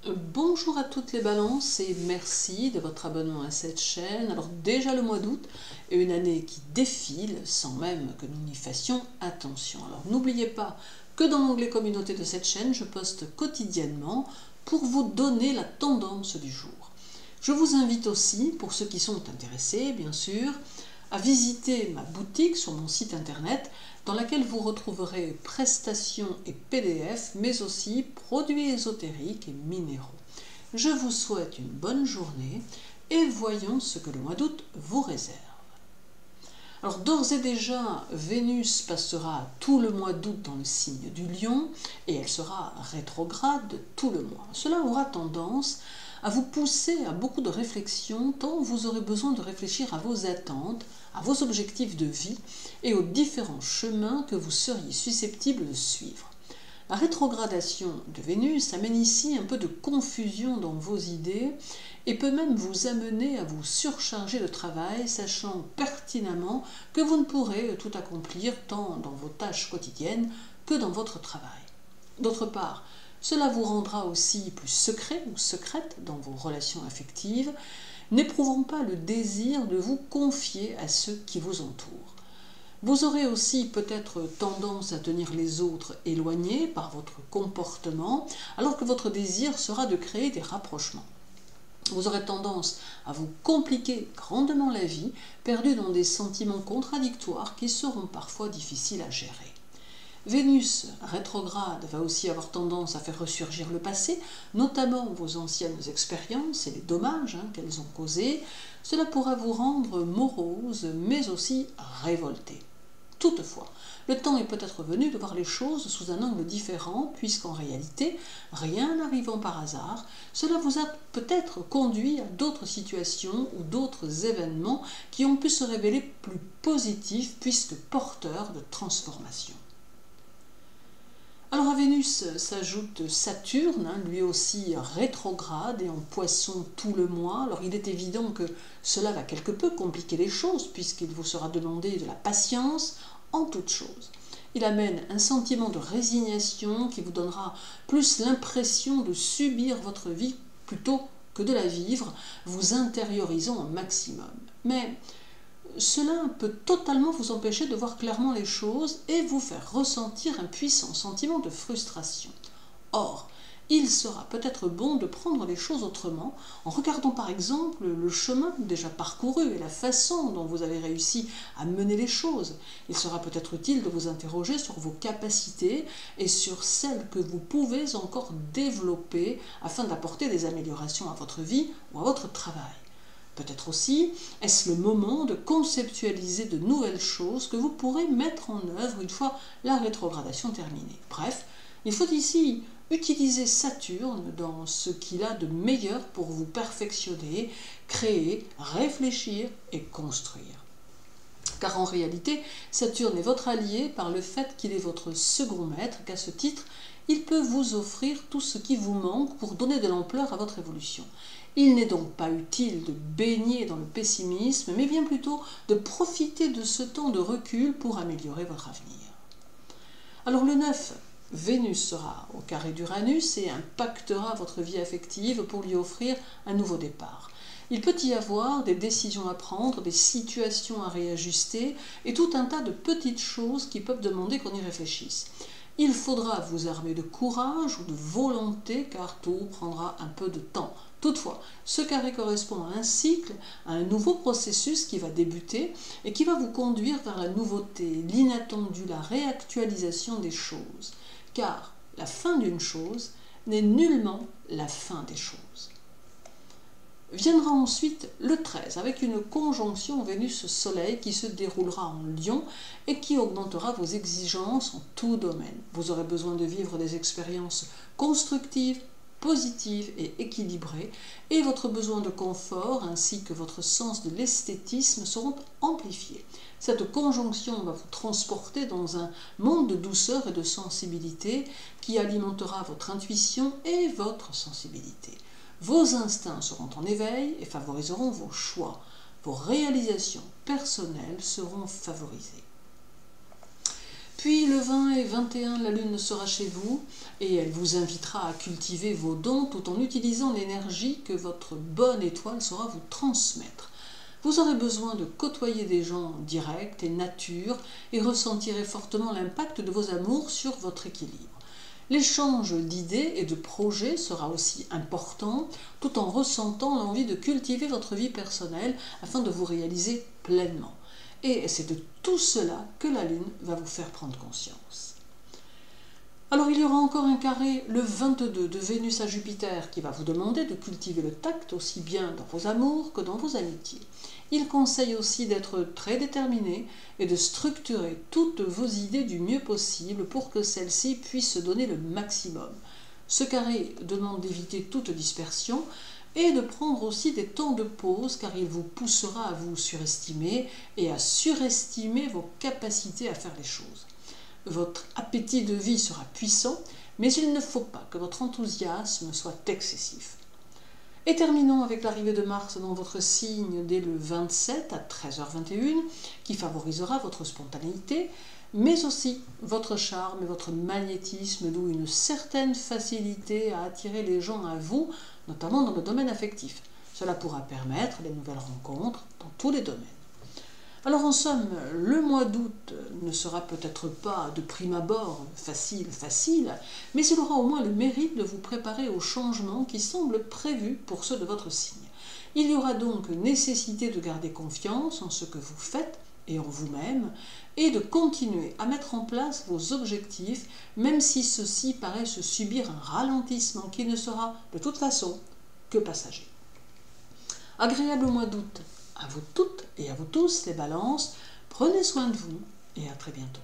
Bonjour à toutes les balances et merci de votre abonnement à cette chaîne. Alors déjà le mois d'août et une année qui défile sans même que nous n'y fassions attention. Alors n'oubliez pas que dans l'onglet communauté de cette chaîne, je poste quotidiennement pour vous donner la tendance du jour. Je vous invite aussi, pour ceux qui sont intéressés bien sûr, à visiter ma boutique sur mon site internet dans laquelle vous retrouverez prestations et PDF, mais aussi produits ésotériques et minéraux. Je vous souhaite une bonne journée et voyons ce que le mois d'août vous réserve. Alors d'ores et déjà, Vénus passera tout le mois d'août dans le signe du Lion et elle sera rétrograde tout le mois. Cela aura tendance à vous pousser à beaucoup de réflexion, tant vous aurez besoin de réfléchir à vos attentes, à vos objectifs de vie et aux différents chemins que vous seriez susceptibles de suivre. La rétrogradation de Vénus amène ici un peu de confusion dans vos idées et peut même vous amener à vous surcharger de travail, sachant pertinemment que vous ne pourrez tout accomplir tant dans vos tâches quotidiennes que dans votre travail. D'autre part, cela vous rendra aussi plus secret ou secrète dans vos relations affectives, n'éprouvant pas le désir de vous confier à ceux qui vous entourent. Vous aurez aussi peut-être tendance à tenir les autres éloignés par votre comportement, alors que votre désir sera de créer des rapprochements. Vous aurez tendance à vous compliquer grandement la vie, perdu dans des sentiments contradictoires qui seront parfois difficiles à gérer. Vénus rétrograde va aussi avoir tendance à faire ressurgir le passé, notamment vos anciennes expériences et les dommages qu'elles ont causés. Cela pourra vous rendre morose, mais aussi révolté. Toutefois, le temps est peut-être venu de voir les choses sous un angle différent, puisqu'en réalité, rien n'arrivant par hasard, cela vous a peut-être conduit à d'autres situations ou d'autres événements qui ont pu se révéler plus positifs, puisque porteurs de transformation. Alors à Vénus s'ajoute Saturne, lui aussi rétrograde et en Poisson tout le mois. Alors il est évident que cela va quelque peu compliquer les choses puisqu'il vous sera demandé de la patience en toutes choses. Il amène un sentiment de résignation qui vous donnera plus l'impression de subir votre vie plutôt que de la vivre, vous intériorisant au maximum. Mais cela peut totalement vous empêcher de voir clairement les choses et vous faire ressentir un puissant sentiment de frustration. Or, il sera peut-être bon de prendre les choses autrement en regardant par exemple le chemin déjà parcouru et la façon dont vous avez réussi à mener les choses. Il sera peut-être utile de vous interroger sur vos capacités et sur celles que vous pouvez encore développer afin d'apporter des améliorations à votre vie ou à votre travail. Peut-être aussi est-ce le moment de conceptualiser de nouvelles choses que vous pourrez mettre en œuvre une fois la rétrogradation terminée. Bref, il faut ici utiliser Saturne dans ce qu'il a de meilleur pour vous perfectionner, créer, réfléchir et construire. Car en réalité, Saturne est votre allié par le fait qu'il est votre second maître, qu'à ce titre, il peut vous offrir tout ce qui vous manque pour donner de l'ampleur à votre évolution. Il n'est donc pas utile de baigner dans le pessimisme, mais bien plutôt de profiter de ce temps de recul pour améliorer votre avenir. Alors le 9, Vénus sera au carré d'Uranus et impactera votre vie affective pour lui offrir un nouveau départ. Il peut y avoir des décisions à prendre, des situations à réajuster et tout un tas de petites choses qui peuvent demander qu'on y réfléchisse. Il faudra vous armer de courage ou de volonté car tout prendra un peu de temps. Toutefois, ce carré correspond à un cycle, à un nouveau processus qui va débuter et qui va vous conduire vers la nouveauté, l'inattendu, la réactualisation des choses. Car la fin d'une chose n'est nullement la fin des choses. Viendra ensuite le 13 avec une conjonction Vénus-Soleil qui se déroulera en Lion et qui augmentera vos exigences en tout domaine. Vous aurez besoin de vivre des expériences constructives, positives et équilibrées et votre besoin de confort ainsi que votre sens de l'esthétisme seront amplifiés. Cette conjonction va vous transporter dans un monde de douceur et de sensibilité qui alimentera votre intuition et votre sensibilité. Vos instincts seront en éveil et favoriseront vos choix. Vos réalisations personnelles seront favorisées. Puis le 20 et 21, la lune sera chez vous et elle vous invitera à cultiver vos dons tout en utilisant l'énergie que votre bonne étoile saura vous transmettre. Vous aurez besoin de côtoyer des gens directs et nature et ressentirez fortement l'impact de vos amours sur votre équilibre. L'échange d'idées et de projets sera aussi important, tout en ressentant l'envie de cultiver votre vie personnelle afin de vous réaliser pleinement. Et c'est de tout cela que la Lune va vous faire prendre conscience. Alors il y aura encore un carré le 22 de Vénus à Jupiter qui va vous demander de cultiver le tact aussi bien dans vos amours que dans vos amitiés. Il conseille aussi d'être très déterminé et de structurer toutes vos idées du mieux possible pour que celles-ci puissent se donner le maximum. Ce carré demande d'éviter toute dispersion et de prendre aussi des temps de pause car il vous poussera à vous surestimer et à surestimer vos capacités à faire les choses. Votre appétit de vie sera puissant, mais il ne faut pas que votre enthousiasme soit excessif. Et terminons avec l'arrivée de Mars dans votre signe dès le 27 à 13h21, qui favorisera votre spontanéité, mais aussi votre charme et votre magnétisme, d'où une certaine facilité à attirer les gens à vous, notamment dans le domaine affectif. Cela pourra permettre des nouvelles rencontres dans tous les domaines. Alors en somme, le mois d'août ne sera peut-être pas de prime abord facile, mais il aura au moins le mérite de vous préparer aux changements qui semblent prévus pour ceux de votre signe. Il y aura donc nécessité de garder confiance en ce que vous faites et en vous-même, et de continuer à mettre en place vos objectifs, même si ceux-ci paraissent subir un ralentissement qui ne sera de toute façon que passager. Agréable mois d'août à vous toutes et à vous tous les balances, prenez soin de vous et à très bientôt.